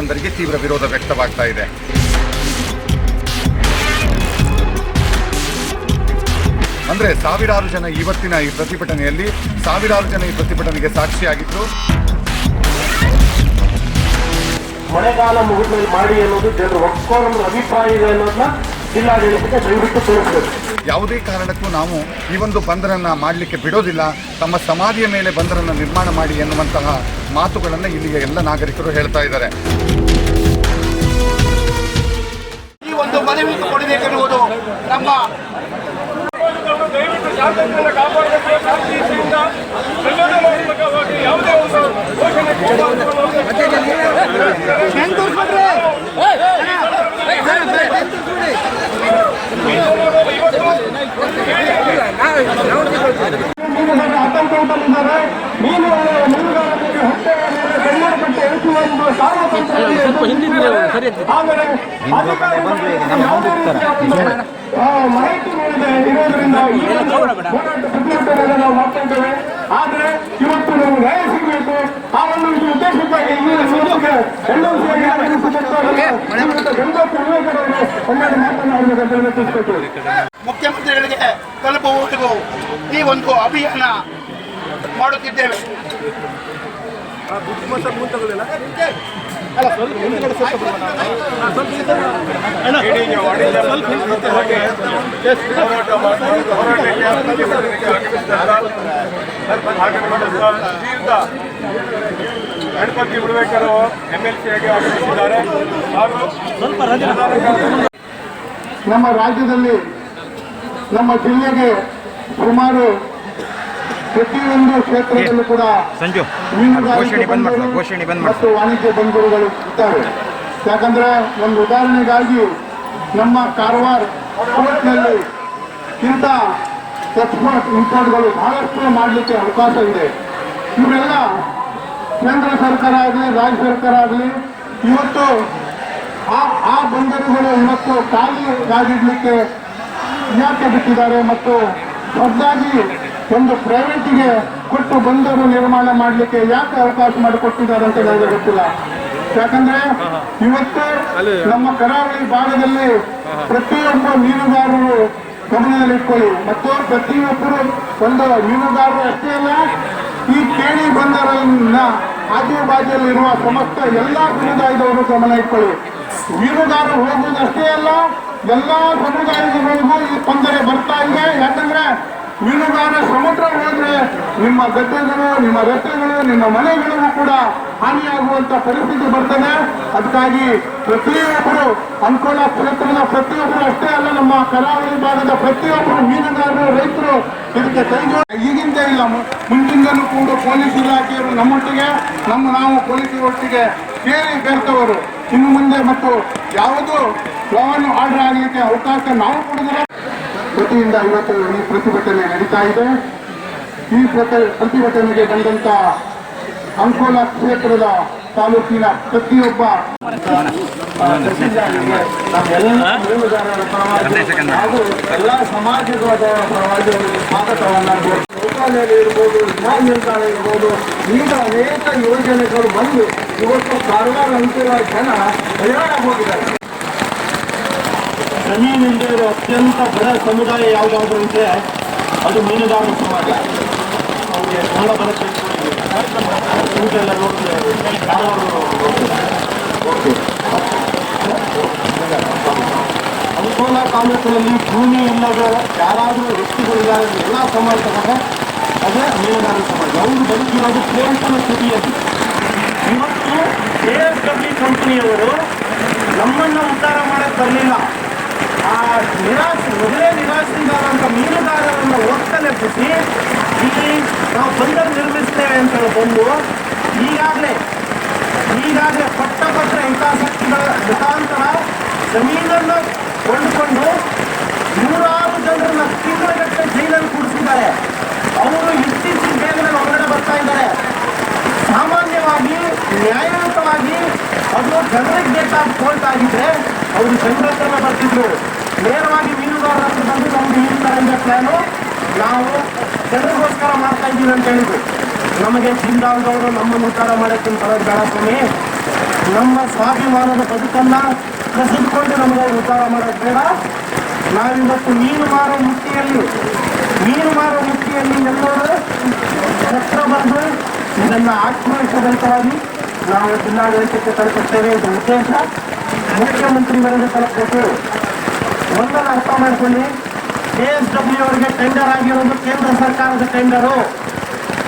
ಬಂದರಿಗೆ ತೀವ್ರ ವಿರೋಧ ವ್ಯಕ್ತವಾಗ್ತಾ ಇದೆ. ಅಂದ್ರೆ ಸಾವಿರಾರು ಜನ ಇವತ್ತಿನ ಈ ಪ್ರತಿಭಟನೆಯಲ್ಲಿ ಸಾವಿರಾರು ಜನ ಈ ಪ್ರತಿಭಟನೆಗೆ ಸಾಕ್ಷಿಯಾಗಿದ್ರು. ಮಳೆಗಾಲ ಮುಗಿದ ಮೇಲೆ ಮಾಡಿ ಅನ್ನೋದು ಜನರ ಒಕ್ಕೊರೊಂದು ಅಭಿಪ್ರಾಯ ಇದೆ ಅನ್ನೋದನ್ನ ಜಿಲ್ಲಾಡಳಿತಕ್ಕೆ ದಯವಿಟ್ಟು ತೋರಿಸಬೇಕು. ಯಾವುದೇ ಕಾರಣಕ್ಕೂ ನಾವು ಈ ಒಂದು ಬಂದರನ್ನ ಮಾಡಲಿಕ್ಕೆ ಬಿಡೋದಿಲ್ಲ, ತಮ್ಮ ಸಮಾಧಿಯ ಮೇಲೆ ಬಂದರನ್ನ ನಿರ್ಮಾಣ ಮಾಡಿ ಎನ್ನುವಂತಹ ಮಾತುಗಳನ್ನು ಇಲ್ಲಿಯ ಎಲ್ಲ ನಾಗರಿಕರು ಹೇಳ್ತಾ ಇದ್ದಾರೆ. ಈ ಒಂದು ಮನವಿ ಕೊಡಬೇಕೆನ್ನುವುದು ನಮ್ಮ ಯಾವುದೇ ಒಂದು ಆತಂಕದಲ್ಲಿದ್ದಾರೆ. ಮೀನುಗಾರರಿಗೆ ಹೊಟ್ಟೆ ಬೆಳ್ಳಪಟ್ಟೆ ಎಳಿಸುವ ಒಂದು ಮಾಹಿತಿ ಇರೋದ್ರಿಂದ ನಾವು ಮಾಡ್ತಿದ್ದೇವೆ. ಆದ್ರೆ ಇವತ್ತು ನಾವು ನ್ಯಾಯ ಸಿಗಬೇಕು. ಆ ಒಂದು ಉದ್ದೇಶಕ್ಕಾಗಿ ಮುಖ್ಯಮಂತ್ರಿಗಳಿಗೆ ತಲುಪುವವರೆಗೂ ಈ ಒಂದು ಅಭಿಯಾನ ಮಾಡುತ್ತಿದ್ದೇವೆ. ಗಣಪತಿ ಬಿಡಬೇಕಾದ್ರು MLC ಆಗಿ ಆಗಮಿಸಿದ್ದಾರೆ. ನಮ್ಮ ರಾಜ್ಯದಲ್ಲಿ ನಮ್ಮ ಜಿಲ್ಲೆಗೆ ಸುಮಾರು ಪ್ರತಿಯೊಂದು ಕ್ಷೇತ್ರದಲ್ಲೂ ಕೂಡ ಮೀನುಗಾರಿಕೆ ಮತ್ತು ವಾಣಿಜ್ಯ ಬಂದರುಗಳು ಇದ್ದಾರೆ. ಯಾಕಂದ್ರೆ ಒಂದು ಉದಾಹರಣೆಗಾಗಿ ನಮ್ಮ ಕಾರವಾರ ಪೋರ್ಟ್ನಲ್ಲಿ ಇಂಥ ಎಕ್ಸ್ಪೋರ್ಟ್ ಇಂಪೋರ್ಟ್ಗಳು ಬಹಳಷ್ಟು ಮಾಡಲಿಕ್ಕೆ ಅವಕಾಶ ಇದೆ. ಇವರೆಲ್ಲ ಕೇಂದ್ರ ಸರ್ಕಾರ ಆಗಲಿ ರಾಜ್ಯ ಸರ್ಕಾರ ಆಗಲಿ ಇವತ್ತು ಆ ಬಂದರುಗಳು ಇವತ್ತು ಖಾಲಿಯಾಗಿಡ್ಲಿಕ್ಕೆ ಯಾಕೆ ಬಿಟ್ಟಿದ್ದಾರೆ ಮತ್ತು ಹೊಸದಾಗಿ ಒಂದು ಪ್ರೈವೇಟಿಗೆ ಕೊಟ್ಟು ಬಂದರು ನಿರ್ಮಾಣ ಮಾಡಲಿಕ್ಕೆ ಯಾಕೆ ಅವಕಾಶ ಮಾಡಿಕೊಟ್ಟಿದ್ದಾರೆ ಅಂತ ನನಗೆ ಗೊತ್ತಿಲ್ಲ. ಯಾಕಂದ್ರೆ ಇವತ್ತು ನಮ್ಮ ಕರಾವಳಿ ಭಾಗದಲ್ಲಿ ಪ್ರತಿಯೊಬ್ಬ ಮೀನುಗಾರರು ಗಮನದಲ್ಲಿಟ್ಕೊಳ್ಳಿ ಮತ್ತು ಪ್ರತಿಯೊಬ್ಬರು ಒಂದು ಮೀನುಗಾರರು ಅಷ್ಟೇ ಅಲ್ಲ, ಈ ಕೇಳಿ ಬಂದರನ್ನ ಆಜು ಬಾಜುಯಲ್ಲಿರುವ ಸಮಸ್ತ ಎಲ್ಲಾ ಸಮುದಾಯದವರು ಗಮನ ಇಟ್ಕೊಳ್ಳಿ. ಮೀನುಗಾರರು ಹೋಗುವುದಷ್ಟೇ ಅಲ್ಲ, ಎಲ್ಲಾ ಸಮುದಾಯದವರಿಗೂ ಈ ತೊಂದರೆ ಬರ್ತಾ ಇದೆ. ಯಾಕಂದ್ರೆ ಮೀನುಗಾರ ಸಮುದ್ರ ಹೋದ್ರೆ ನಿಮ್ಮ ಗದ್ದೆಗಳು, ನಿಮ್ಮ ರಸ್ತೆಗಳು, ನಿಮ್ಮ ಮನೆಗಳಿಗೂ ಕೂಡ ಹಾನಿಯಾಗುವಂತ ಪರಿಸ್ಥಿತಿ ಬರ್ತದೆ. ಅದಕ್ಕಾಗಿ ಪ್ರತಿಯೊಬ್ಬರು ಅಂಕೋಲ ಕ್ಷೇತ್ರದ ಪ್ರತಿಯೊಬ್ಬರು ಅಷ್ಟೇ ಅಲ್ಲ, ನಮ್ಮ ಕರಾವಳಿ ಭಾಗದ ಪ್ರತಿಯೊಬ್ಬರು ಮೀನುಗಾರರು, ರೈತರು ಇದಕ್ಕೆ ಈಗಿಂದ ಇಲ್ಲ, ಮುಂಚಿಂದಲೂ ಕೂಡ ಪೊಲೀಸ್ ಇಲಾಖೆಯವರು ನಮ್ಮೊಟ್ಟಿಗೆ ನಾವು ಪೊಲೀಸ್ ಒಟ್ಟಿಗೆ ಸೇರಿ ಬೆರ್ತವರು. ಇನ್ನು ಮುಂದೆ ಮತ್ತು ಯಾವುದು ಲೋನ್ ಆರ್ಡರ್ ಆಗಲಿಕ್ಕೆ ಅವಕಾಶ ನಾವು ಕೊಡುವುದಿಲ್ಲ. ವತಿಯಿಂದ ಇವತ್ತು ಈ ಪ್ರತಿಭಟನೆ ನಡೀತಾ ಇದೆ. ಈ ಪ್ರತಿಭಟನೆಗೆ ಬಂದಂತ ಅಂಕೋಲ ಕ್ಷೇತ್ರದ ತಾಲೂಕಿನ ಪ್ರತಿಯೊಬ್ಬ ಹಾಗೂ ಎಲ್ಲ ಸಮಾಜದ ಪರವಾಗಿ ಸ್ವಾಗತವನ್ನ ಶೌಚಾಲಯ ಇರ್ಬೋದು, ವಿಮಾನ ನಿಲ್ದಾಣ ಇರ್ಬೋದು, ಈಗ ಅನೇಕ ಯೋಜನೆಗಳು ಬಂದು ಇವತ್ತು ಕಾರವಾರ ಅಂಕೋಲ ಜನ ಹೈರಾಣ ಹೋಗಿದ್ದಾರೆ. ಜಮೀನಿಂದ ಇರೋ ಅತ್ಯಂತ ಬಡ ಸಮುದಾಯ ಯಾವುದಾದ್ರು ಇದ್ರೆ ಅದು ಮೀನುಗಾರರ ಸಮಾಜ. ಅವ್ರಿಗೆ ಕನ್ನಡ ಬರುತ್ತೆ, ಊಟೆಲ್ಲ ನೋಡ್ತೇವೆ, ಅಂಕೋಲ ತಾಲೂಕಿನಲ್ಲಿ ಭೂಮಿ ಇಲ್ಲದ ಯಾರಾದರೂ ವ್ಯಕ್ತಿಗಳಿದ್ದಾರೆ, ಎಲ್ಲ ಸಮಾಜ ತಗೊಂಡ್ರೆ ಅದೇ ಮೀನುಗಾರರ ಸಮಾಜ. ಅವರು ಬದುಕಿರೋದು ಪ್ಲೇಟನ ಸ್ಥಿತಿಯಲ್ಲಿ. ಇವತ್ತು KSW ಕಂಪನಿಯವರು ನಮ್ಮನ್ನು ಉದ್ಧಾರ ಮಾಡಕ್ಕೆ ಬರಲಿಲ್ಲ. ಆ ಮೊದಲೇ ನಿರಾಶ್ರಿತರಾದಂಥ ಮೀನುಗಾರರನ್ನು ಒತ್ತಲೆಬ್ಬಿಸಿ ಇಲ್ಲಿ ನಾವು ಬಂದರು ನಿರ್ಮಿಸ್ತೇವೆ ಅಂತ ಬಂದು ಈಗಾಗಲೇ ಪಟ್ಟ ಹಿತಾಸಕ್ತಿಗಳ ಮುಖಾಂತರ ಜಮೀನನ್ನು ಕೊಂಡುಕೊಂಡು ನೂರಾರು ಜನರನ್ನ ತಿಂಗಳಗಟ್ಟಲೆ ಜೈಲಲ್ಲಿ ಕೂಡಿಸಿದ್ದಾರೆ. ಅವರು ಇತ್ತೀಚಿನ ಬೇಗನೆ ಹೊರಗಡೆ ಬರ್ತಾ ಇದ್ದಾರೆ. ಸಾಮಾನ್ಯವಾಗಿ ನ್ಯಾಯಯುತವಾಗಿ ಅದು ಜನರಿಗೆ ಬೇಕಾದ ಕೋರ್ಟ್ ಆಗಿದ್ರೆ ಅವರು ಜನರ ಹತ್ರ ಬರ್ತಿದ್ರು. ನೇರವಾಗಿ ಮೀನುಗಾರರ ಹತ್ರ ಬಂದು ನಮ್ಗೆ ಈ ಥರ ಇದೆ ಪ್ಲಾನು, ನಾವು ಜನರಿಗೋಸ್ಕರ ಮಾಡ್ತಾ ಇದ್ದೀವಿ ಅಂತ ಹೇಳಿದ್ರು. ನಮಗೆ ಜಿಲ್ಲಾದವರು ನಮ್ಮನ್ನು ಉದ್ಧಾರ ಮಾಡೋಕ್ಕೆ ಬರೋದು ಬೇಡ ಸ್ವಾಮಿ, ನಮ್ಮ ಸ್ವಾಭಿಮಾನದ ಬದುಕನ್ನು ಕಸಿದುಕೊಂಡು ನಮಗೆ ಉದ್ಧಾರ ಮಾಡೋದು ಬೇಡ. ನಾವಿವತ್ತು ಮೀನು ಮಾರೋ ಮುಟ್ಟಿಯಲ್ಲಿ ಎಲ್ಲರೂ ಚಕ್ರ ಬಂದು ಇದನ್ನು ಆಕ್ರೋಶಭರಿತವಾಗಿ ನಾವು ಜಿಲ್ಲಾಡಳಿತಕ್ಕೆ ತಲುಪುತ್ತೇವೆ. ಇದು ಉದ್ದೇಶ ಮುಖ್ಯಮಂತ್ರಿಗಳಿಗೆ ತಲುಪಬೇಕು. ಒಂದನ್ನು ಅರ್ಥ ಮಾಡಿಕೊಳ್ಳಿ, KSW ಅವರಿಗೆ ಟೆಂಡರ್ ಆಗಿರೋದು ಕೇಂದ್ರ ಸರ್ಕಾರದ ಟೆಂಡರು.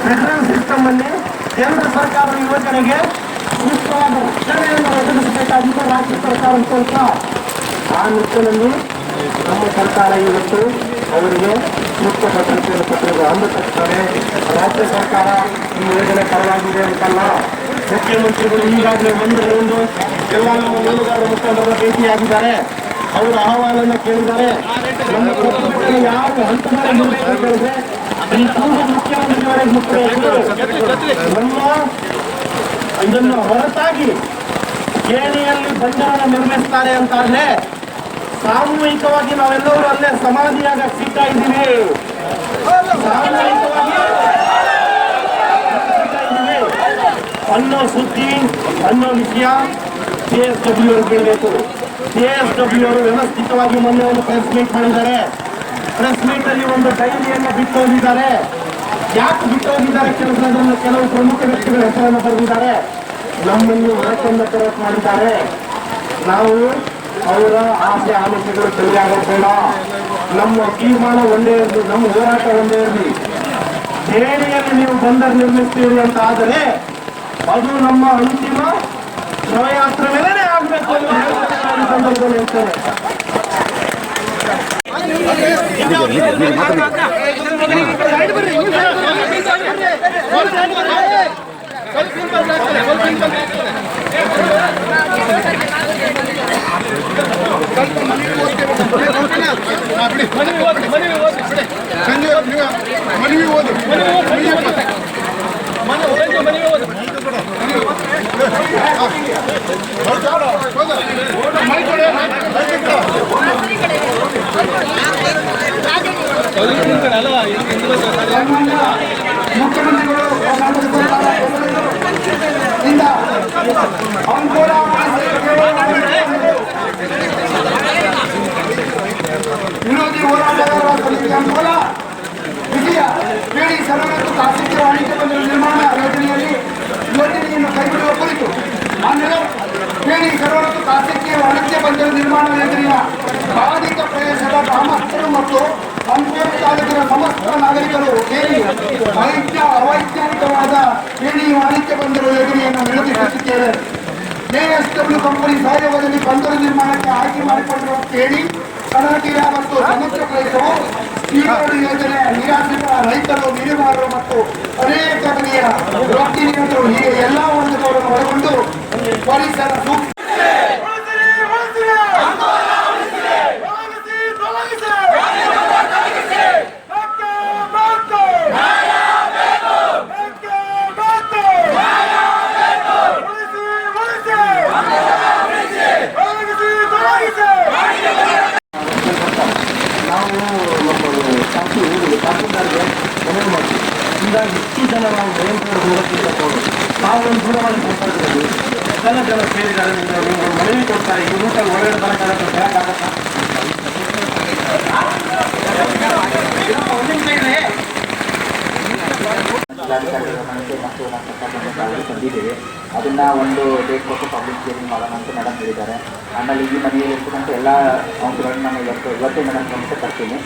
ಫೆಡರಲ್ ಸಿಸ್ಟಮ್ ಅಲ್ಲಿ ಕೇಂದ್ರ ಸರ್ಕಾರದ ಯೋಜನೆಗೆ ಸೂಕ್ತವಾದ ರಕ್ಷಣೆಯನ್ನು ಒದಗಿಸಬೇಕಾಗಿದ್ದು ರಾಜ್ಯ ಸರ್ಕಾರ ಸ್ವಲ್ಪ ಆ ನಿಟ್ಟಿನಲ್ಲಿ ನಮ್ಮ ಸರ್ಕಾರ ಇವತ್ತು ಅವರಿಗೆ ಸೂಕ್ತ ಭದ್ರತೆಯನ್ನು ಕೊಟ್ಟಿರುವ ಅಂದ ತಕ್ಷಣ ರಾಜ್ಯ ಸರ್ಕಾರ ಈ ಯೋಜನೆ ಪರವಾಗಿದೆ ಅಂತಲ್ಲ. ಮುಖ್ಯಮಂತ್ರಿಗಳು ಈಗಾಗಲೇ ಒಂದು ಎಲ್ಲ ನಮ್ಮ ಮೀನುಗಾರರ ಮುಖಂಡರ ಭೇಟಿಯಾಗಿದ್ದಾರೆ. ಅವರ ಅಹವಾಲನ್ನು ಕೇಳಿದ್ದಾರೆ. ನಮ್ಮ ಪ್ರತಿಭಟನೆ ಯಾವ ಹಂತದಲ್ಲಿ ಕೇಳಿದ್ರೆ ಈ ಪೂರ್ವ ಮುಖ್ಯಮಂತ್ರಿಯವರಿಗೆ ನಮ್ಮ ಇದನ್ನು ಹೊರತಾಗಿ ಕೇಣಿಯಲ್ಲಿ ಬಂಜರನ್ನು ನಿರ್ಮಿಸ್ತಾರೆ ಅಂತಾದ್ರೆ ಸಾಮೂಹಿಕವಾಗಿ ನಾವೆಲ್ಲರೂ ಅಲ್ಲೇ ಸಮಾಧಿಯಾಗ ಸಿಗ್ತಾ ಇದ್ದೀವಿ. ಸಾಮೂಹಿಕವಾಗಿ ಅನ್ನೋ ಸುದ್ದಿ ಅನ್ನೋ ವಿಷಯ KSW ಅವರು ಬೀಳಬೇಕು. KSW ಅವರು ವ್ಯವಸ್ಥಿತವಾಗಿ ಮೊನ್ನೆ ಒಂದು ಪ್ರೆಸ್ ಮೀಟ್ ಮಾಡಿದ್ದಾರೆ. ಪ್ರೆಸ್ ಮೀಟ್ ಅಲ್ಲಿ ಒಂದು ಡೈರಿಯನ್ನು ಬಿಟ್ಟು ಹೋಗಿದ್ದಾರೆ. ಯಾಕೆ ಬಿಟ್ಟು ಹೋಗಿದ್ದಾರೆ ಕೆಲವು ಪ್ರಮುಖ ವ್ಯಕ್ತಿಗಳ ಹೆಸರನ್ನು ಬರೆದಿದ್ದಾರೆ. ನಮ್ಮನ್ನು ಹೊರತಂದ ಪ್ರಯತ್ನ ಮಾಡಿದ್ದಾರೆ. ನಾವು ಅವರ ಆಸೆ ಆಮಿಷಗಳು ತಿಳಿಯಾಗೋದು ಬೇಡ. ನಮ್ಮ ತೀರ್ಮಾನ ಒಂದೇ ಇರಲಿ, ನಮ್ಮ ಹೋರಾಟ ಒಂದೇ ಇರಲಿ. ಕೇಣಿಯಲ್ಲಿ ನೀವು ಬಂದರ್ ನಿರ್ಮಿಸ್ತೀರಿ ಅಂತ ಆದರೆ ಅದು ನಮ್ಮ ಅಂತಿಮ ಶವಯಾತ್ರೆ ಮೇಲೆನೇ ಆಗಬೇಕು ಅಂತ ಹೇಳ್ತಾರೆ ಸಂದರ್ಭದಲ್ಲಿ ಹೇಳ್ತೇನೆ. ಮುಖ್ಯಮಂತ್ರಿಗಳು ವಿರೋಧಿ ಹೋರಾಟಗಾರರ ಸಮಿತಿ ಅಂಕೋಲ ವಿಜಯ ಕೇಳಿ ಸರಳ ಮತ್ತು ಖಾಸಗಿ ವಾಣಿಜ್ಯ ಬಂದರ ನಿರ್ಮಾಣ ಯೋಜನೆಯನ್ನು ಕೈಬಿಡುವ ಕುರಿತು ಆಮೇಲೆ ಕೇಳಿ ಸರಳ ಮತ್ತು ಖಾಸಗಿ ವಾಣಿಜ್ಯ ಬಂದರ ನಿರ್ಮಾಣ ಯೋಜನೆಯ ಬಾಧಿತ ಪ್ರದೇಶದ ಗ್ರಾಮಸ್ಥರು ಮತ್ತು ಅಂಕೋಲ ತಾಲೂಕಿನ ಸಮಸ್ತ ನಾಗರಿಕರು ಕೇಳಿ ಅವೈಜ್ಞಾನಿಕವಾದ ಕೇಳಿ ವಾಣಿಜ್ಯ ಬಂದರ ಯೋಜನೆಯನ್ನು ವಿರೋಧಿಸುತ್ತಿದ್ದೇವೆ. KSW ಕಂಪನಿ ಸಹಯೋಗದಲ್ಲಿ ಬಂದರು ನಿರ್ಮಾಣಕ್ಕೆ ಆಯ್ಕೆ ಮಾಡಿಕೊಂಡಿರುವ ಕೇಳಿ ಕರ್ನಾಟಕ ಮತ್ತು ಸಮುದ್ರ ಪ್ರದೇಶವು ಈ ಯೋಜನೆ ನಿರಾಶ್ರಿತ ರೈತರು, ಮೀನುಗಾರರು ಮತ್ತು ಅನೇಕ ಬಗೆಯ ವೃತ್ತಿ ನಿರತರು ಹೀಗೆ ಎಲ್ಲ ವರ್ಗದವರನ್ನು ಒಳಗೊಂಡು ಪರಿಸರ ಸೂಕ್ಷ್ಮ ಹೆಚ್ಚು ಜನ ನಾವು ಭಯಂಕರ ದೂರಕ್ಕಿಂತ ತಾವೊಂದು ದೂರವಾಣಿ ಸಂಪರ್ಕದಲ್ಲಿ ಜನ ಸೇರಿದ್ದಾರೆ. ನೀವು ಮನವಿ ಕೊಡ್ತಾರೆ, ಈ ರೂಟಲ್ಲಿ ಒಳಗಡೆ ಬರೋಕ್ಕಾಗತ್ತೆ, ಹೇಳಕ್ಕಾಗತ್ತಾ? ತಂದಿದ್ದೇವೆ. ಅದನ್ನ ಒಂದು ಡೇಟ್ ಕೊಟ್ಟು ಪಬ್ಲಿಕ್ ಹಿಯರಿಂಗ್ ಮಾಡೋಣ ಅಂತ ಮೇಡಮ್ ಹೇಳಿದ್ದಾರೆ. ಆಮೇಲೆ ಈ ಮನೆಯಲ್ಲಿ ಇರ್ತಕ್ಕಂಥ ಎಲ್ಲ ಅಂಶಗಳನ್ನು ನಾನು ಇವತ್ತೇ ಮೇಡಮ್ ಗಮನಕ್ಕೆ ತರ್ತೀನಿ.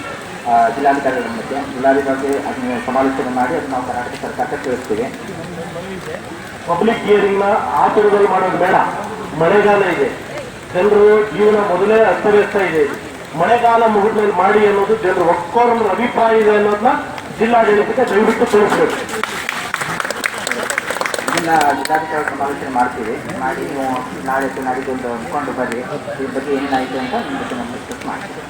ಜಿಲ್ಲಾಧಿಕಾರಿಗಳ ಮಧ್ಯೆ ಜಿಲ್ಲಾಧಿಕಾರಿ ಅದನ್ನ ಸಮಾಲೋಚನೆ ಮಾಡಿ ಅದನ್ನ ನಾವು ಕರ್ನಾಟಕ ಸರ್ಕಾರಕ್ಕೆ ತಿಳಿಸ್ತೀವಿ. ಪಬ್ಲಿಕ್ ಹಿಯರಿಂಗ್ನ ಆತುರದಲ್ಲಿ ಮಾಡೋದು ಬೇಡ. ಮಳೆಗಾಲ ಇದೆ, ಜನರು ಜೀವನ ಮೊದಲೇ ಅಸ್ತವ್ಯಸ್ತ ಇದೆ. ಮಳೆಗಾಲ ಮುಗಿದ ಮೇಲೆ ಮಾಡಿ ಅನ್ನೋದು ಜನರು ಒಕ್ಕೋರನ ಅಭಿಪ್ರಾಯ ಇದೆ ಅನ್ನೋದನ್ನ ಜಿಲ್ಲಾಡಳಿತಕ್ಕೆ ದಯವಿಟ್ಟು ತಿಳಿಸ್ಬೇಕು. ಇದನ್ನ ಜಿಲ್ಲಾಧಿಕಾರಿ ಸಮಾಲೋಚನೆ ಮಾಡ್ತೀವಿ. ಮಾಡಿ ನೀವು ನಾಳೆ ನಾಡಿದ್ದು ಒಂದು ಮುಖಂಡು ಬರ್ರಿ, ಇದ್ರ ಬಗ್ಗೆ ಏನೇನಾಯಿತು ಅಂತ ನಿಮ್ಮ ಜೊತೆ ನಮ್ಮ ಡಿಸ್ಕಸ್ ಮಾಡ್ತೀವಿ.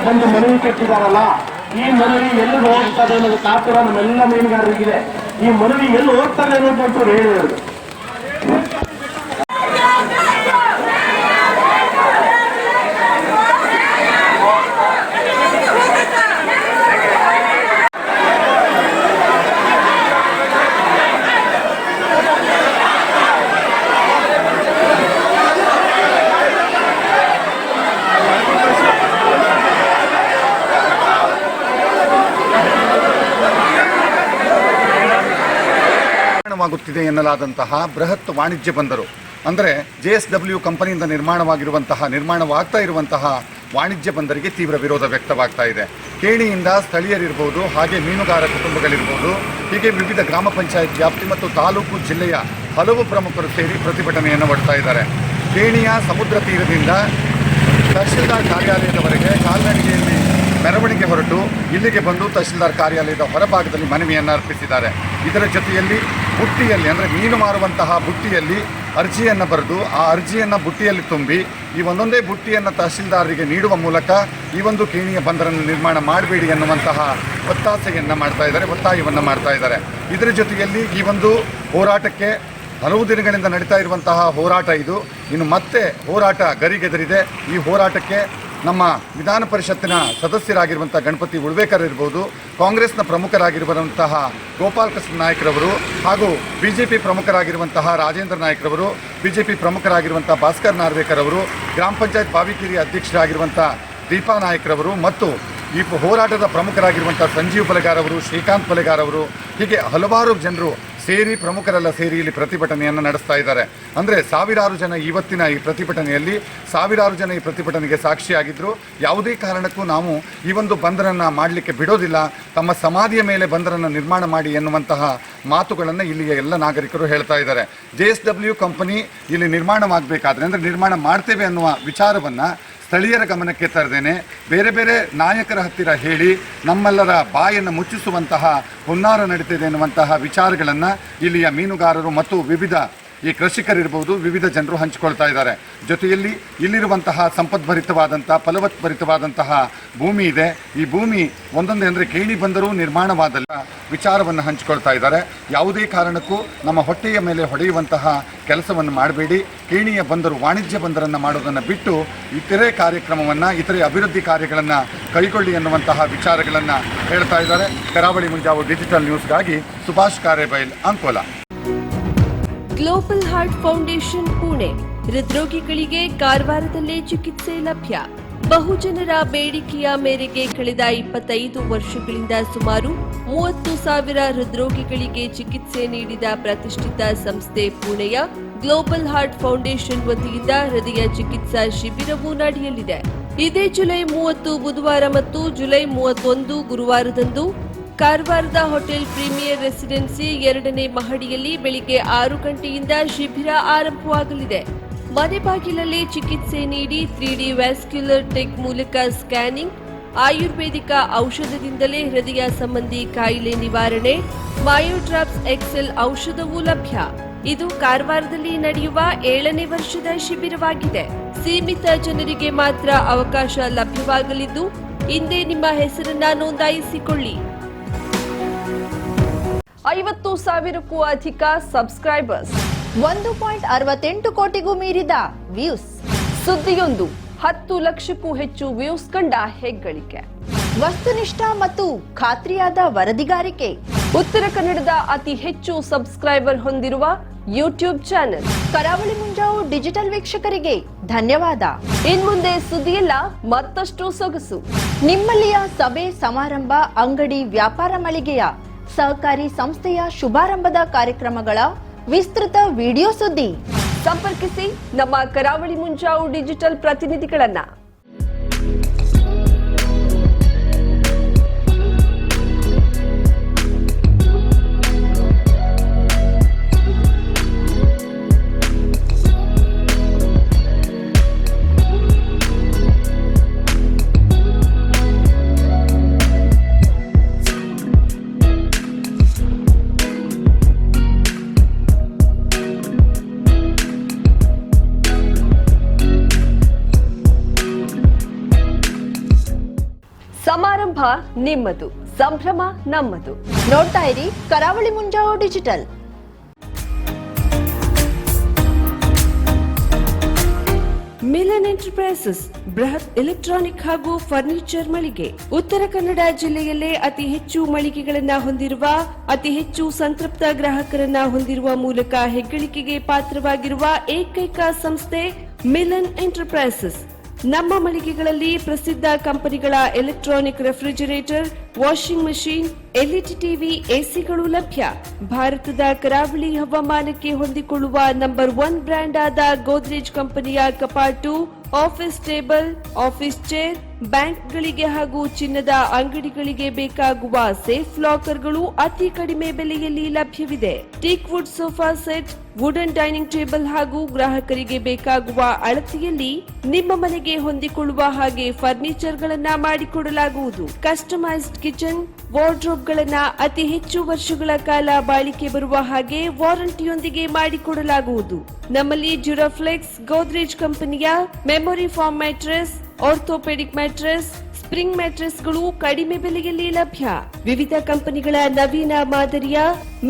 ಬಂದು ಮನವಿ ಕಟ್ಟಿದಾರಲ್ಲ, ಈ ಮನವಿ ಎಲ್ಲಿ ಹೋಗ್ತದೆ ಅನ್ನೋದು ಕಾತುರ ನಮ್ಮೆಲ್ಲ ಮೀನುಗಾರರಿಗಿದೆ. ಈ ಮನವಿ ಎಲ್ಲಿ ಹೋಗ್ತದೆ ಅನ್ನೋದು ಹೇಳಿದರು. ವಾಗುತ್ತಿದೆ ಎನ್ನಲಾದಂತಹ ಬೃಹತ್ ವಾಣಿಜ್ಯ ಬಂದರು ಅಂದರೆ JSW ಕಂಪನಿಯಿಂದ ನಿರ್ಮಾಣವಾಗ್ತಾ ಇರುವಂತಹ ವಾಣಿಜ್ಯ ಬಂದರಿಗೆ ತೀವ್ರ ವಿರೋಧ ವ್ಯಕ್ತವಾಗ್ತಾ ಇದೆ. ಕೇಣಿಯಿಂದ ಸ್ಥಳೀಯರಿರ್ಬೋದು, ಹಾಗೆ ಮೀನುಗಾರ ಕುಟುಂಬಗಳಿರ್ಬೋದು, ಹೀಗೆ ವಿವಿಧ ಗ್ರಾಮ ಪಂಚಾಯತ್ ವ್ಯಾಪ್ತಿ ಮತ್ತು ತಾಲೂಕು ಜಿಲ್ಲೆಯ ಹಲವು ಪ್ರಮುಖರು ಸೇರಿ ಪ್ರತಿಭಟನೆಯನ್ನು ಮಾಡ್ತಾ ಇದ್ದಾರೆ. ಕೇಣಿಯ ಸಮುದ್ರ ತೀರದಿಂದ ತಹಶೀಲ್ದಾರ್ ಕಾರ್ಯಾಲಯದವರೆಗೆ ಕಾಲ್ನಡಿಗೆಯಲ್ಲಿ ಮೆರವಣಿಗೆ ಹೊರಟು ಇಲ್ಲಿಗೆ ಬಂದು ತಹಶೀಲ್ದಾರ್ ಕಾರ್ಯಾಲಯದ ಹೊರಭಾಗದಲ್ಲಿ ಮನವಿಯನ್ನು ಅರ್ಪಿಸಿದ್ದಾರೆ. ಇದರ ಜೊತೆಯಲ್ಲಿ ಬುಟ್ಟಿಯಲ್ಲಿ ಅಂದರೆ ಮೀನು ಮಾರುವಂತಹ ಬುಟ್ಟಿಯಲ್ಲಿ ಅರ್ಜಿಯನ್ನು ಬರೆದು ಆ ಅರ್ಜಿಯನ್ನು ಬುಟ್ಟಿಯಲ್ಲಿ ತುಂಬಿ ಈ ಒಂದೊಂದೇ ಬುಟ್ಟಿಯನ್ನು ತಹಶೀಲ್ದಾರರಿಗೆ ನೀಡುವ ಮೂಲಕ ಈ ಒಂದು ಕೇಣಿಯ ಬಂದರನ್ನು ನಿರ್ಮಾಣ ಮಾಡಬೇಡಿ ಎನ್ನುವಂತಹ ಒತ್ತಾಯವನ್ನು ಮಾಡ್ತಾ ಇದ್ದಾರೆ. ಇದರ ಜೊತೆಯಲ್ಲಿ ಈ ಒಂದು ಹೋರಾಟಕ್ಕೆ ಹಲವು ದಿನಗಳಿಂದ ನಡೀತಾ ಇರುವಂತಹ ಹೋರಾಟ ಇದು. ಇನ್ನು ಮತ್ತೆ ಹೋರಾಟ ಗರಿಗೆದರಿದೆ. ಈ ಹೋರಾಟಕ್ಕೆ ನಮ್ಮ ವಿಧಾನ ಪರಿಷತ್ತಿನ ಸದಸ್ಯರಾಗಿರುವಂಥ ಗಣಪತಿ ಉಳ್ವೇಕರ್ ಇರ್ಬೋದು, ಕಾಂಗ್ರೆಸ್ನ ಪ್ರಮುಖರಾಗಿರುವಂತಹ ಗೋಪಾಲ್ ಕೃಷ್ಣ ನಾಯ್ಕರವರು, ಹಾಗೂ BJP ಪ್ರಮುಖರಾಗಿರುವಂತಹ ರಾಜೇಂದ್ರ ನಾಯ್ಕರವರು, BJP ಪ್ರಮುಖರಾಗಿರುವಂಥ ಭಾಸ್ಕರ್ ನಾರ್ವೇಕರ್ ಅವರು, ಗ್ರಾಮ ಪಂಚಾಯತ್ ಬಾವಿಕಿರಿ ಅಧ್ಯಕ್ಷರಾಗಿರುವಂಥ ದೀಪಾ ನಾಯ್ಕರವರು ಮತ್ತು ಈ ಹೋರಾಟದ ಪ್ರಮುಖರಾಗಿರುವಂಥ ಸಂಜೀವ್ ಬಲೆಗಾರ್ ಅವರು, ಶ್ರೀಕಾಂತ್ ಬಲೆಗಾರ್ ಅವರು, ಹೀಗೆ ಹಲವಾರು ಜನರು ಪ್ರಮುಖರೆಲ್ಲ ಸೇರಿ ಇಲ್ಲಿ ಪ್ರತಿಭಟನೆಯನ್ನು ನಡೆಸ್ತಾ ಇದ್ದಾರೆ. ಅಂದರೆ ಸಾವಿರಾರು ಜನ ಇವತ್ತಿನ ಈ ಪ್ರತಿಭಟನೆಯಲ್ಲಿ ಈ ಪ್ರತಿಭಟನೆಗೆ ಸಾಕ್ಷಿಯಾಗಿದ್ದರು. ಯಾವುದೇ ಕಾರಣಕ್ಕೂ ನಾವು ಈ ಒಂದು ಬಂದರನ್ನು ಮಾಡಲಿಕ್ಕೆ ಬಿಡೋದಿಲ್ಲ, ತಮ್ಮ ಸಮಾಧಿಯ ಮೇಲೆ ಬಂದರನ್ನು ನಿರ್ಮಾಣ ಮಾಡಿ ಎನ್ನುವಂತಹ ಮಾತುಗಳನ್ನು ಇಲ್ಲಿಯ ಎಲ್ಲ ನಾಗರಿಕರು ಹೇಳ್ತಾ ಇದ್ದಾರೆ. JSW ಕಂಪನಿ ಇಲ್ಲಿ ನಿರ್ಮಾಣವಾಗಬೇಕಾದ್ರೆ ಅಂದರೆ ನಿರ್ಮಾಣ ಮಾಡ್ತೇವೆ ಅನ್ನುವ ವಿಚಾರವನ್ನು ಸ್ಥಳೀಯರ ಗಮನಕ್ಕೆ ತರದೇನೆ ಬೇರೆ ಬೇರೆ ನಾಯಕರ ಹತ್ತಿರ ಹೇಳಿ ನಮ್ಮೆಲ್ಲರ ಬಾಯನ್ನು ಮುಚ್ಚಿಸುವಂತಹ ಹುನ್ನಾರ ನಡೀತಿದೆ ಎನ್ನುವಂತಹ ವಿಚಾರಗಳನ್ನು ಇಲ್ಲಿಯ ಮೀನುಗಾರರು ಮತ್ತು ವಿವಿಧ ಈ ಕೃಷಿಕರಿರ್ಬೋದು ವಿವಿಧ ಜನರು ಹಂಚಿಕೊಳ್ತಾ ಇದ್ದಾರೆ. ಜೊತೆಯಲ್ಲಿ ಇಲ್ಲಿರುವಂತಹ ಸಂಪದ್ಭರಿತವಾದಂಥ ಫಲವತ್ಭರಿತವಾದಂತಹ ಭೂಮಿ ಇದೆ. ಈ ಭೂಮಿ ಒಂದೊಂದೇ ಅಂದರೆ ಕೇಣಿ ಬಂದರೂ ನಿರ್ಮಾಣವಾದಲ್ಲ ವಿಚಾರವನ್ನು ಹಂಚಿಕೊಳ್ತಾ ಇದ್ದಾರೆ. ಯಾವುದೇ ಕಾರಣಕ್ಕೂ ನಮ್ಮ ಹೊಟ್ಟೆಯ ಮೇಲೆ ಹೊಡೆಯುವಂತಹ ಕೆಲಸವನ್ನು ಮಾಡಬೇಡಿ, ಕೇಣಿಯ ಬಂದರು ವಾಣಿಜ್ಯ ಬಂದರನ್ನು ಮಾಡೋದನ್ನು ಬಿಟ್ಟು ಇತರೆ ಅಭಿವೃದ್ಧಿ ಕಾರ್ಯಗಳನ್ನು ಕೈಗೊಳ್ಳಿ ಎನ್ನುವಂತಹ ವಿಚಾರಗಳನ್ನು ಹೇಳ್ತಾ ಇದ್ದಾರೆ. ಕರಾವಳಿ ಮುಂಜಾವು ಡಿಜಿಟಲ್ ನ್ಯೂಸ್ಗಾಗಿ Subhash Karebail, Ankola. Global heart foundation Pune ಹೃದ್ರೋಗಿಗಳಿಗೆ ಕಾರವಾರದಲ್ಲೇ ಚಿಕಿತ್ಸೆ ಲಭ್ಯ. ಬಹುಜನರ ಬೇಡಿಕೆಯ ಮೇರೆಗೆ ಕಳೆದ 25 ವರ್ಷಗಳಿಂದ ಸುಮಾರು 30,000 ಹೃದ್ರೋಗಿಗಳಿಗೆ ಚಿಕಿತ್ಸೆ ನೀಡಿದ ಪ್ರತಿಷ್ಠಿತ ಸಂಸ್ಥೆ ಪುಣೆಯ ಗ್ಲೋಬಲ್ ಹಾರ್ಟ್ ಫೌಂಡೇಶನ್ ವತಿಯಿಂದ ಹೃದಯ ಚಿಕಿತ್ಸಾ ಶಿಬಿರವು ನಡೆಯಲಿದೆ. ಇದೇ ಜುಲೈ 30 ಬುಧವಾರ ಮತ್ತು ಜುಲೈ 31 ಗುರುವಾರದಂದು ಕಾರವಾರದ ಹೋಟೆಲ್ ಪ್ರೀಮಿಯರ್ ರೆಸಿಡೆನ್ಸಿ 2ನೇ ಮಹಡಿಯಲ್ಲಿ ಬೆಳಿಗ್ಗೆ 6 ಗಂಟೆಯಿಂದ ಶಿಬಿರ ಆರಂಭವಾಗಲಿದೆ. ಮನೆ ಬಾಗಿಲಲ್ಲಿ ಚಿಕಿತ್ಸೆ ನೀಡಿ 3D ವ್ಯಾಸ್ಕ್ಯುಲರ್ ಟೆಕ್ ಮೂಲಕ ಸ್ಕ್ಯಾನಿಂಗ್, ಆಯುರ್ವೇದಿಕ ಔಷಧದಿಂದಲೇ ಹೃದಯ ಸಂಬಂಧಿ ಕಾಯಿಲೆ ನಿವಾರಣೆ, ಮಯೋಡ್ರಾಪ್ಸ್ XL ಔಷಧವೂ ಲಭ್ಯ. ಇದು ಕಾರವಾರದಲ್ಲಿ ನಡೆಯುವ 7ನೇ ವರ್ಷದ ಶಿಬಿರವಾಗಿದೆ. ಸೀಮಿತ ಜನರಿಗೆ ಮಾತ್ರ ಅವಕಾಶ ಲಭ್ಯವಾಗಲಿದ್ದು ಇಂದೇ ನಿಮ್ಮ ಹೆಸರನ್ನ ನೋಂದಾಯಿಸಿಕೊಳ್ಳಿ. 50,000ಕ್ಕೂ ಅಧಿಕ ಸಬ್ಸ್ಕ್ರೈಬರ್ಸ್, 1.68 ಕೋಟಿಗೂ ಮೀರಿದ ವ್ಯೂಸ್, ಸುದ್ದಿಯೊಂದು 10 ಲಕ್ಷಕ್ಕೂ ಹೆಚ್ಚು ವ್ಯೂಸ್ ಕಂಡ ಹೆಗ್ಗಳಿಕೆ, ವಸ್ತುನಿಷ್ಠ ಮತ್ತು ಖಾತ್ರಿಯಾದ ವರದಿಗಾರಿಕೆ, ಉತ್ತರ ಕನ್ನಡದ ಅತಿ ಹೆಚ್ಚು ಸಬ್ಸ್ಕ್ರೈಬರ್ ಹೊಂದಿರುವ ಯೂಟ್ಯೂಬ್ ಚಾನೆಲ್. ಕರಾವಳಿ ಮುಂಜಾವು ಡಿಜಿಟಲ್ ವೀಕ್ಷಕರಿಗೆ ಧನ್ಯವಾದ. ಇನ್ಮುಂದೆ ಸುದ್ದಿಯಲ್ಲ ಮತ್ತಷ್ಟು ಸೊಗಸು. ನಿಮ್ಮಲ್ಲಿಯ ಸಭೆ ಸಮಾರಂಭ, ಅಂಗಡಿ ವ್ಯಾಪಾರ ಮಳಿಗೆಯ ಸಹಕಾರಿ ಸಂಸ್ಥೆಯ ಶುಭಾರಂಭದ ಕಾರ್ಯಕ್ರಮಗಳ ವಿಸ್ತೃತ ವಿಡಿಯೋ ಸುದ್ದಿ. ಸಂಪರ್ಕಿಸಿ ನಮ್ಮ ಕರಾವಳಿ ಮುಂಜಾವು ಡಿಜಿಟಲ್ ಪ್ರತಿನಿಧಿಗಳನ್ನ. ನಿಮ್ಮದು, ಸಂಭ್ರಮ ನಮ್ಮದು. ನೋಡ್ತಾ ಇರಿ ಕರಾವಳಿ ಮುಂಜಾವು ಡಿಜಿಟಲ್. ಮಿಲನ್ ಎಂಟರ್ಪ್ರೈಸಸ್ ಬೃಹತ್ ಎಲೆಕ್ಟ್ರಾನಿಕ್ ಹಾಗೂ ಫರ್ನಿಚರ್ ಮಳಿಗೆ. ಉತ್ತರ ಕನ್ನಡ ಜಿಲ್ಲೆಯಲ್ಲೇ ಅತಿ ಹೆಚ್ಚು ಮಳಿಗೆಗಳನ್ನ ಹೊಂದಿರುವ, ಅತಿ ಹೆಚ್ಚು ಸಂತೃಪ್ತ ಗ್ರಾಹಕರನ್ನ ಹೊಂದಿರುವ ಮೂಲಕ ಹೆಗ್ಗಳಿಕೆಗೆ ಪಾತ್ರವಾಗಿರುವ ಏಕೈಕ ಸಂಸ್ಥೆ ಮಿಲನ್ ಎಂಟರ್ಪ್ರೈಸಸ್. ನಮ್ಮ ಮಳಿಗೆಗಳಲ್ಲಿ ಪ್ರಸಿದ್ಧ ಕಂಪನಿಗಳ electronic refrigerator, washing machine, LED TV, ಎಸಿಗಳು ಲಭ್ಯ. ಭಾರತದ ಕರಾವಳಿ ಹವಾಮಾನಕ್ಕೆ ಹೊಂದಿಕೊಳ್ಳುವ ನಂಬರ್ 1 ಬ್ರ್ಯಾಂಡ್ ಆದ ಗೋದ್ರೇಜ್ ಕಂಪನಿಯ ಕಪಾಟು, ಆಫೀಸ್ ಟೇಬಲ್, ಆಫೀಸ್ ಚೇರ್, ಬ್ಯಾಂಕ್ಗಳಿಗೆ ಹಾಗೂ ಚಿನ್ನದ ಅಂಗಡಿಗಳಿಗೆ ಬೇಕಾಗುವ ಸೇಫ್ ಲಾಕರ್ಗಳು ಅತಿ ಕಡಿಮೆ ಬೆಲೆಯಲ್ಲಿ ಲಭ್ಯವಿದೆ. Teak wood sofa set, wooden dining table ಹಾಗೂ ಗ್ರಾಹಕರಿಗೆ ಬೇಕಾಗುವ ಅಳತೆಯಲ್ಲಿ ನಿಮ್ಮ ಮನೆಗೆ ಹೊಂದಿಕೊಳ್ಳುವ ಹಾಗೆ ಫರ್ನಿಚರ್ ಗಳನ್ನ ಮಾಡಿಕೊಡಲಾಗುವುದು. ಕಸ್ಟಮೈಸ್ಡ್ ಕಿಚನ್, ವಾರ್ಡ್ರೋಬ್ ಗಳನ್ನ ಅತಿ ಹೆಚ್ಚು ವರ್ಷಗಳ ಕಾಲ ಬಾಳಿಕೆ ಬರುವ ಹಾಗೆ ವಾರಂಟಿಯೊಂದಿಗೆ ಮಾಡಿಕೊಡಲಾಗುವುದು. ನಮ್ಮಲ್ಲಿ ಡ್ಯೂರಾಫ್ಲೆಕ್ಸ್, ಗೋದ್ರೇಜ್ ಕಂಪನಿಯ memory foam mattress, orthopaedic mattress, spring ಮ್ಯಾಟ್ರೆಸ್ಗಳು ಕಡಿಮೆ ಬೆಲೆಯಲ್ಲಿ ಲಭ್ಯ. ವಿವಿಧ ಕಂಪನಿಗಳ ನವೀನ ಮಾದರಿಯ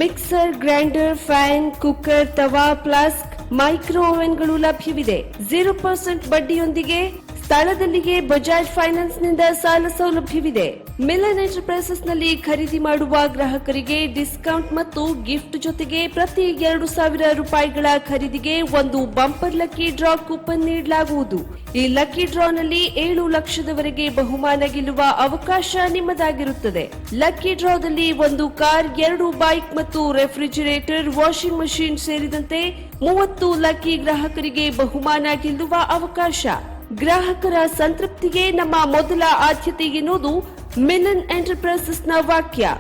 ಮಿಕ್ಸರ್, ಗ್ರೈಂಡರ್, ಫ್ಯಾನ್, ಕುಕ್ಕರ್, ತವಾ, ಫ್ಲಾಸ್ಕ್, ಮೈಕ್ರೋ ಓವೆನ್ಗಳು ಲಭ್ಯವಿದೆ. 0% ಬಡ್ಡಿಯೊಂದಿಗೆ ಸ್ಥಳದಲ್ಲಿಯೇ ಬಜಾಜ್ ಫೈನಾನ್ಸ್ ನಿಂದ ಸಾಲ ಸೌಲಭ್ಯವಿದೆ. ಮಿಲನ್ ಎಂಟರ್ಪ್ರೈಸಸ್ ನಲ್ಲಿ ಖರೀದಿ ಮಾಡುವ ಗ್ರಾಹಕರಿಗೆ ಡಿಸ್ಕೌಂಟ್ ಮತ್ತು ಗಿಫ್ಟ್ ಜೊತೆಗೆ ಪ್ರತಿ 2,000 ರೂಪಾಯಿಗಳ ಖರೀದಿಗೆ ಒಂದು ಬಂಪರ್ ಲಕ್ಕಿ ಡ್ರಾ ಕೂಪನ್ ನೀಡಲಾಗುವುದು. ಈ ಲಕ್ಕಿ ಡ್ರಾನಲ್ಲಿ 7 ಲಕ್ಷದವರೆಗೆ ಬಹುಮಾನ ಗೆಲ್ಲುವ ಅವಕಾಶ ನಿಮ್ಮದಾಗಿರುತ್ತದೆ. ಲಕ್ಕಿ ಡ್ರಾದಲ್ಲಿ 1 ಕಾರ್, 2 ಬೈಕ್ ಮತ್ತು ರೆಫ್ರಿಜರೇಟರ್, ವಾಷಿಂಗ್ ಮಷೀನ್ ಸೇರಿದಂತೆ 30 ಲಕ್ಕಿ ಗ್ರಾಹಕರಿಗೆ ಬಹುಮಾನ ಗೆಲ್ಲುವ ಅವಕಾಶ. ಗ್ರಾಹಕರ ಸಂತೃಪ್ತಿಗೆ ನಮ್ಮ ಮೊದಲ ಆದ್ಯತೆ ಎನ್ನುವುದು ಮಿಲನ್ ಎಂಟರ್ಪ್ರೈಸಸ್ ನ ವಾಕ್ಯ.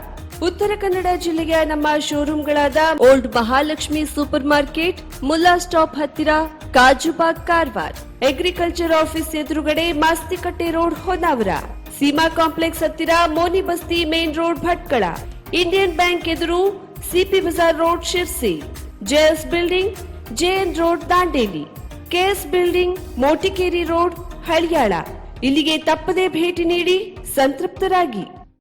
ಉತ್ತರ ಕನ್ನಡ ಜಿಲ್ಲೆಯ ನಮ್ಮ ಶೋರೂಮ್ಗಳಾದ old Mahalakshmi super market, Mulla stop ಹತ್ತಿರ, ಕಾಜುಬಾಗ್, ಕಾರವಾರ, ಅಗ್ರಿಕಲ್ಚರ್ ಆಫೀಸ್ ಎದುರುಗಡೆ, ಮಾಸ್ತಿಕಟ್ಟೆ ರೋಡ್, ಹೊನ್ನಾವರ, ಸೀಮಾ ಕಾಂಪ್ಲೆಕ್ಸ್ ಹತ್ತಿರ, Moni Basti main road, Bhatkal, Indian bank ಎದುರು, CP Bazar road, Sirsi, JS building, JN road, Dandeli, KS building, Motikeri road, Haliyal. ಇಲ್ಲಿಗೆ ತಪ್ಪದೇ ಭೇಟಿ ನೀಡಿ ಸಂತೃಪ್ತರಾಗಿ.